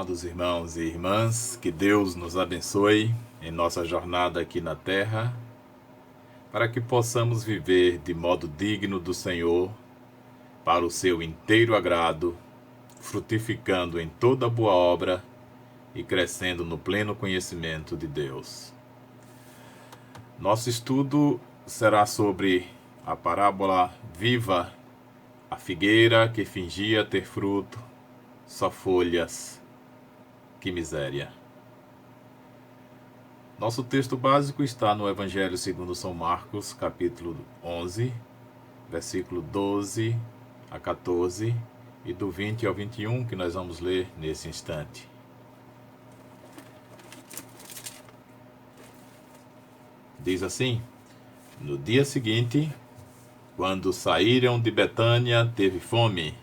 Amados irmãos e irmãs, que Deus nos abençoe em nossa jornada aqui na terra, para que possamos viver de modo digno do Senhor, para o seu inteiro agrado, frutificando em toda boa obra e crescendo no pleno conhecimento de Deus. Nosso estudo será sobre a parábola viva, a figueira que fingia ter fruto, só folhas. Que miséria. Nosso texto básico está no Evangelho segundo São Marcos, capítulo 11, versículo 12 a 14 e do 20 ao 21, que nós vamos ler nesse instante. Diz assim: No dia seguinte, quando saíram de Betânia, teve fome.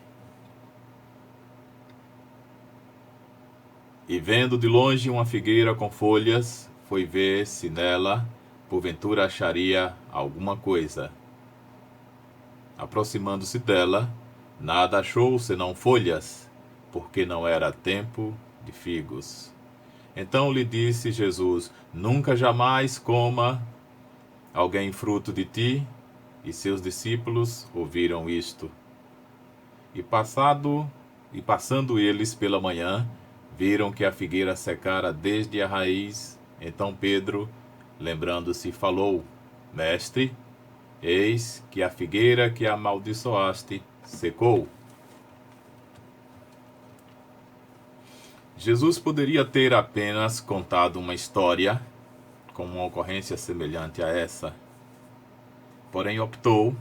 E vendo de longe uma figueira com folhas, foi ver se nela, porventura, acharia alguma coisa. Aproximando-se dela, nada achou senão folhas, porque não era tempo de figos. Então lhe disse Jesus: Nunca jamais coma alguém fruto de ti. E seus discípulos ouviram isto. E passando eles pela manhã, viram que a figueira secara desde a raiz. Então Pedro, lembrando-se, falou: Mestre, eis que a figueira que amaldiçoaste secou. Jesus poderia ter apenas contado uma história com uma ocorrência semelhante a essa. Porém optou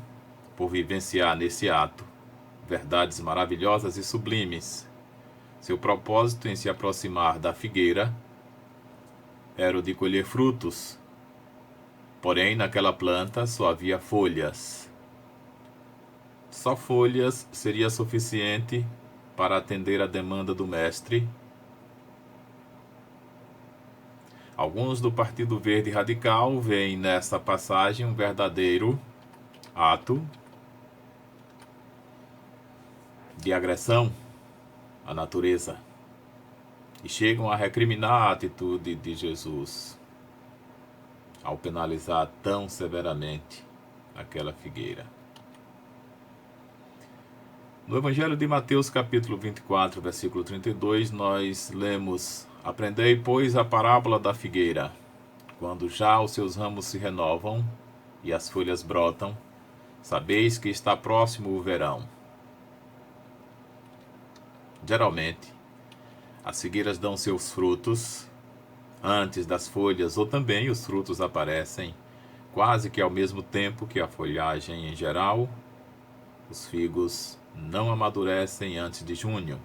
por vivenciar nesse ato verdades maravilhosas e sublimes. Seu propósito em se aproximar da figueira era o de colher frutos. Porém, naquela planta só havia folhas. Só folhas seria suficiente para atender a demanda do mestre. Alguns do Partido Verde Radical veem nessa passagem um verdadeiro ato de agressão à natureza e chegam a recriminar a atitude de Jesus ao penalizar tão severamente aquela figueira. No Evangelho de Mateus, capítulo 24, versículo 32, nós lemos: Aprendei, pois, a parábola da figueira. Quando já os seus ramos se renovam e as folhas brotam, sabeis que está próximo o verão. Geralmente, as figueiras dão seus frutos antes das folhas, ou também os frutos aparecem quase que ao mesmo tempo que a folhagem em geral. Os figos não amadurecem antes de junho,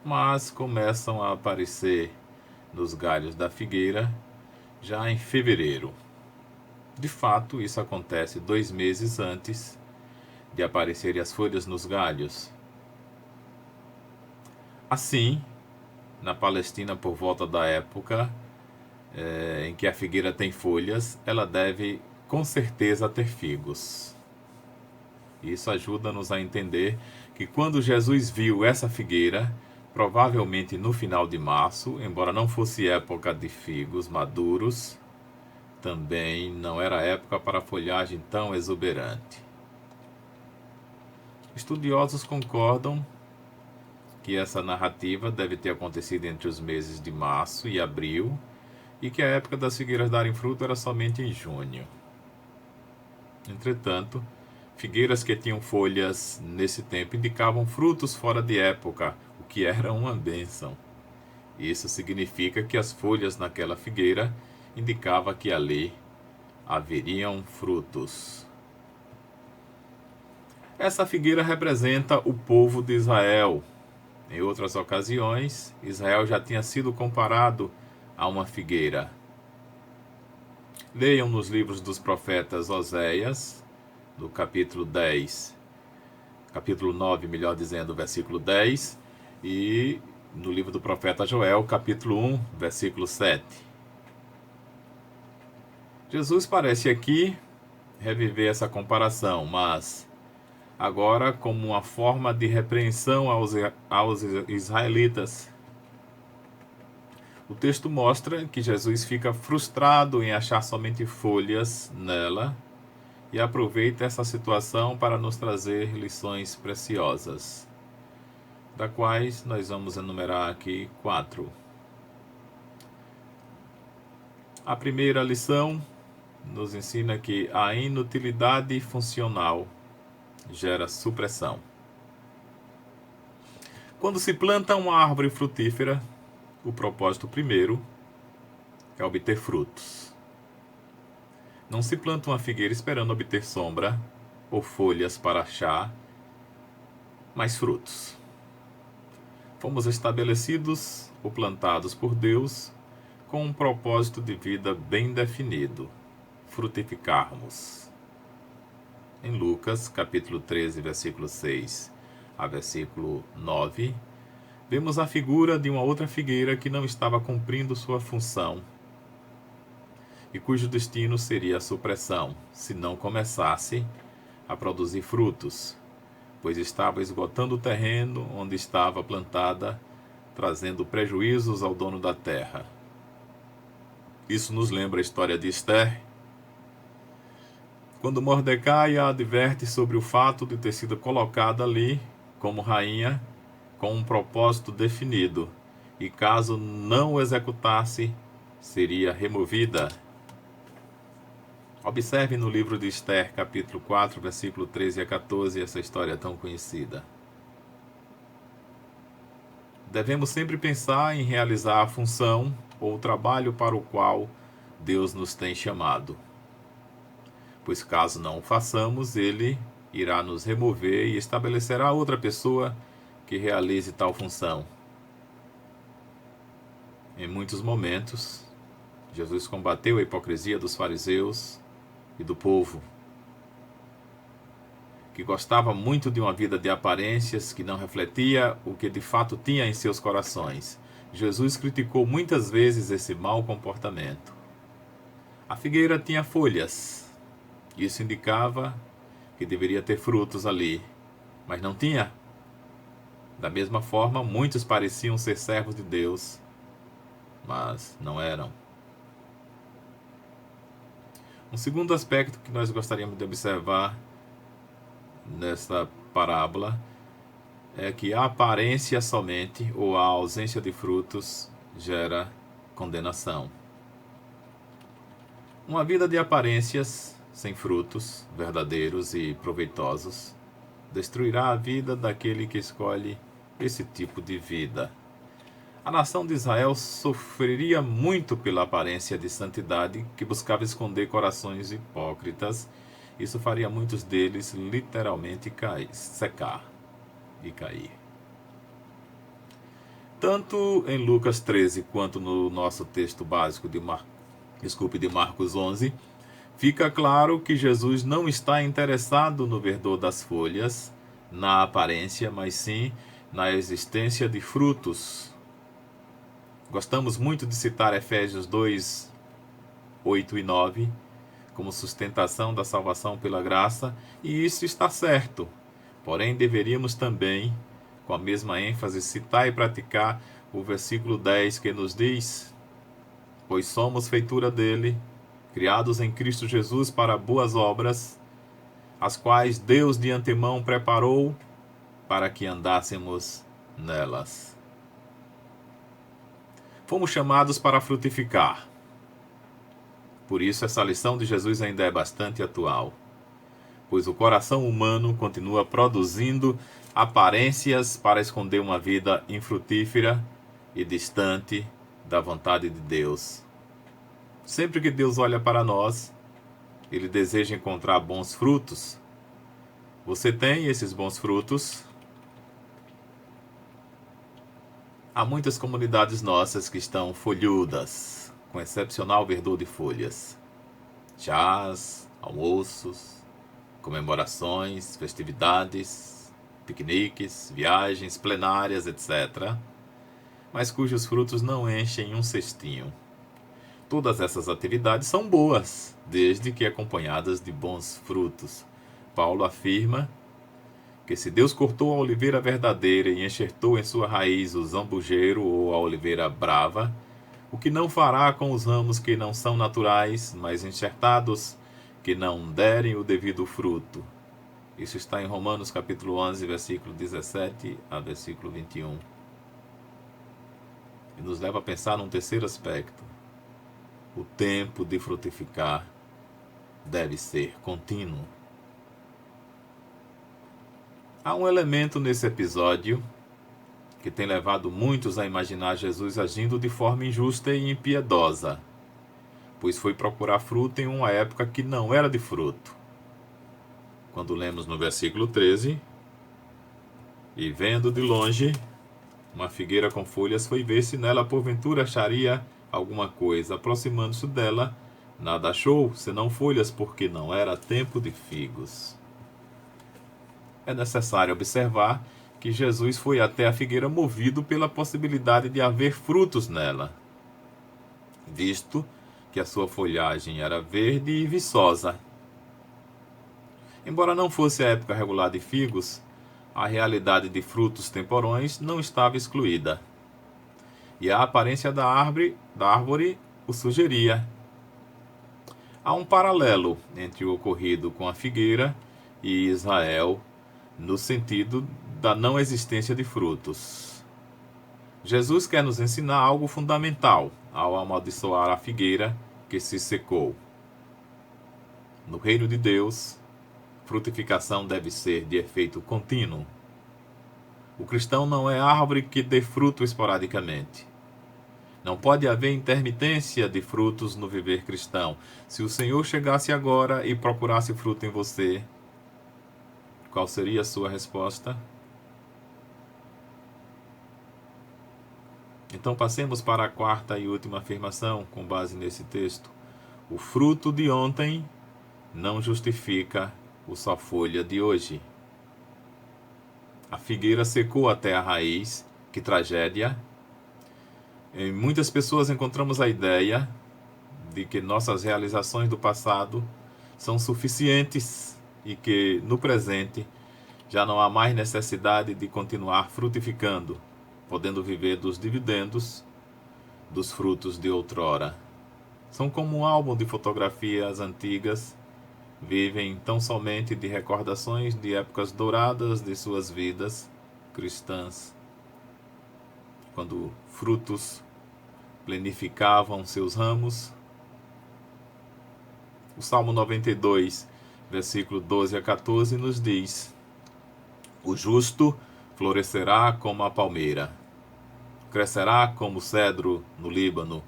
mas começam a aparecer nos galhos da figueira já em fevereiro. De fato, isso acontece 2 meses antes de aparecerem as folhas nos galhos. Assim, na Palestina, por volta da época em que a figueira tem folhas, ela deve com certeza ter figos. Isso ajuda-nos a entender que quando Jesus viu essa figueira, provavelmente no final de março, embora não fosse época de figos maduros, também não era época para folhagem tão exuberante. Estudiosos concordam que essa narrativa deve ter acontecido entre os meses de março e abril, e que a época das figueiras darem fruto era somente em junho. Entretanto, figueiras que tinham folhas nesse tempo indicavam frutos fora de época, o que era uma bênção. Isso significa que as folhas naquela figueira indicavam que ali haveriam frutos. Essa figueira representa o povo de Israel. Em outras ocasiões, Israel já tinha sido comparado a uma figueira. Leiam nos livros dos profetas Oséias, do capítulo 9, melhor dizendo, versículo 10, e no livro do profeta Joel, capítulo 1, versículo 7. Jesus parece aqui reviver essa comparação, mas agora como uma forma de repreensão aos israelitas. O texto mostra que Jesus fica frustrado em achar somente folhas nela e aproveita essa situação para nos trazer lições preciosas, da quais nós vamos enumerar aqui 4. A primeira lição nos ensina que a inutilidade funcional gera supressão. Quando se planta uma árvore frutífera, o propósito primeiro é obter frutos. Não se planta uma figueira esperando obter sombra ou folhas para achar, mas frutos. Fomos estabelecidos ou plantados por Deus com um propósito de vida bem definido: frutificarmos. Em Lucas, capítulo 13, versículo 6 a versículo 9, vemos a figura de uma outra figueira que não estava cumprindo sua função e cujo destino seria a supressão, se não começasse a produzir frutos, pois estava esgotando o terreno onde estava plantada, trazendo prejuízos ao dono da terra. Isso nos lembra a história de Esther, quando Mordecai a adverte sobre o fato de ter sido colocada ali como rainha com um propósito definido, e caso não o executasse, seria removida. Observe no livro de Esther, capítulo 4, versículo 13 a 14, essa história tão conhecida. Devemos sempre pensar em realizar a função ou o trabalho para o qual Deus nos tem chamado, pois caso não o façamos, Ele irá nos remover e estabelecerá outra pessoa que realize tal função. Em muitos momentos, Jesus combateu a hipocrisia dos fariseus e do povo, que gostava muito de uma vida de aparências que não refletia o que de fato tinha em seus corações. Jesus criticou muitas vezes esse mau comportamento. A figueira tinha folhas, isso indicava que deveria ter frutos ali, mas não tinha. Da mesma forma, muitos pareciam ser servos de Deus, mas não eram. Um segundo aspecto que nós gostaríamos de observar nessa parábola é que a aparência somente ou a ausência de frutos gera condenação. Uma vida de aparências sem frutos verdadeiros e proveitosos destruirá a vida daquele que escolhe esse tipo de vida. A nação de Israel sofreria muito pela aparência de santidade que buscava esconder corações hipócritas. Isso faria muitos deles literalmente secar e cair. Tanto em Lucas 13 quanto no nosso texto básico de Marcos 11, fica claro que Jesus não está interessado no verdor das folhas, na aparência, mas sim na existência de frutos. Gostamos muito de citar Efésios 2, 8 e 9 como sustentação da salvação pela graça, e isso está certo. Porém, deveríamos também, com a mesma ênfase, citar e praticar o versículo 10 que nos diz: pois somos feitura dele, criados em Cristo Jesus para boas obras, as quais Deus de antemão preparou para que andássemos nelas. Fomos chamados para frutificar. Por isso, essa lição de Jesus ainda é bastante atual, pois o coração humano continua produzindo aparências para esconder uma vida infrutífera e distante da vontade de Deus. Sempre que Deus olha para nós, Ele deseja encontrar bons frutos. Você tem esses bons frutos? Há muitas comunidades nossas que estão folhudas, com excepcional verdor de folhas. Chás, almoços, comemorações, festividades, piqueniques, viagens, plenárias, etc., mas cujos frutos não enchem um cestinho. Todas essas atividades são boas, desde que acompanhadas de bons frutos. Paulo afirma que se Deus cortou a oliveira verdadeira e enxertou em sua raiz o zambujeiro ou a oliveira brava, O que não fará com os ramos que não são naturais, mas enxertados, que não derem o devido fruto? Isso está em Romanos capítulo 11, versículo 17 a versículo 21. E nos leva a pensar num terceiro aspecto. O tempo de frutificar deve ser contínuo. Há um elemento nesse episódio que tem levado muitos a imaginar Jesus agindo de forma injusta e impiedosa, pois foi procurar fruto em uma época que não era de fruto. Quando lemos no versículo 13, e vendo de longe uma figueira com folhas, foi ver se nela porventura acharia alguma coisa. Aproximando-se dela, nada achou, senão folhas, porque não era tempo de figos. É necessário observar que Jesus foi até a figueira movido pela possibilidade de haver frutos nela, visto que a sua folhagem era verde e viçosa. Embora não fosse a época regular de figos, a realidade de frutos temporões não estava excluída. E a aparência da árvore o sugeria. Há um paralelo entre o ocorrido com a figueira e Israel, no sentido da não existência de frutos. Jesus quer nos ensinar algo fundamental ao amaldiçoar a figueira que se secou. No reino de Deus, frutificação deve ser de efeito contínuo. O cristão não é árvore que dê fruto esporadicamente. Não pode haver intermitência de frutos no viver cristão. Se o Senhor chegasse agora e procurasse fruto em você, qual seria a sua resposta? Então passemos para a quarta e última afirmação, com base nesse texto. O fruto de ontem não justifica o só folha de hoje. A figueira secou até a raiz. Que tragédia! Em muitas pessoas encontramos a ideia de que nossas realizações do passado são suficientes e que, no presente, já não há mais necessidade de continuar frutificando, podendo viver dos dividendos dos frutos de outrora. São como um álbum de fotografias antigas, vivem tão somente de recordações de épocas douradas de suas vidas cristãs, quando frutos plenificavam seus ramos. O Salmo 92, versículo 12 a 14, nos diz: o justo florescerá como a palmeira, crescerá como o cedro no Líbano.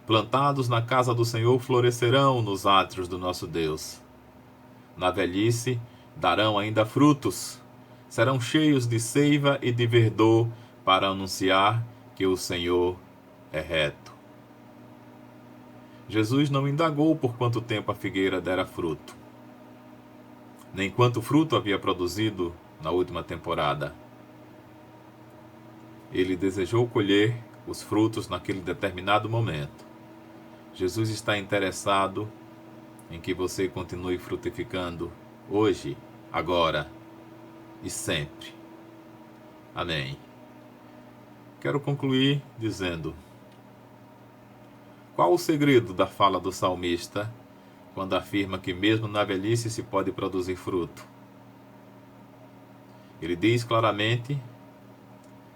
Plantados na casa do Senhor, florescerão nos átrios do nosso Deus. Na velhice darão ainda frutos, serão cheios de seiva e de verdor, para anunciar que o Senhor é reto. Jesus não indagou por quanto tempo a figueira dera fruto, nem quanto fruto havia produzido na última temporada. Ele desejou colher os frutos naquele determinado momento. Jesus está interessado em que você continue frutificando hoje, agora e sempre. Amém. Quero concluir dizendo: qual o segredo da fala do salmista quando afirma que mesmo na velhice se pode produzir fruto? Ele diz claramente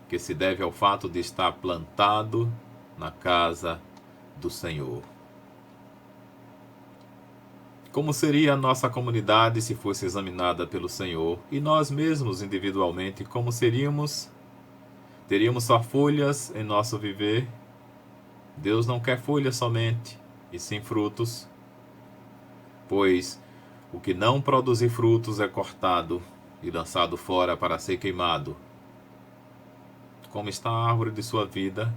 que se deve ao fato de estar plantado na casa do Senhor. Como seria a nossa comunidade se fosse examinada pelo Senhor? E nós mesmos, individualmente, como seríamos? Teríamos só folhas em nosso viver? Deus não quer folhas somente, e sim frutos. Pois o que não produzir frutos é cortado e lançado fora para ser queimado. Como está a árvore de sua vida,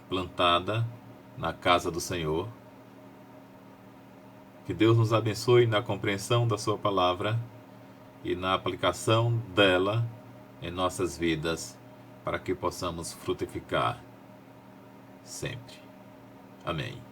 plantada na casa do Senhor? Que Deus nos abençoe na compreensão da sua palavra e na aplicação dela em nossas vidas, para que possamos frutificar sempre. Amém.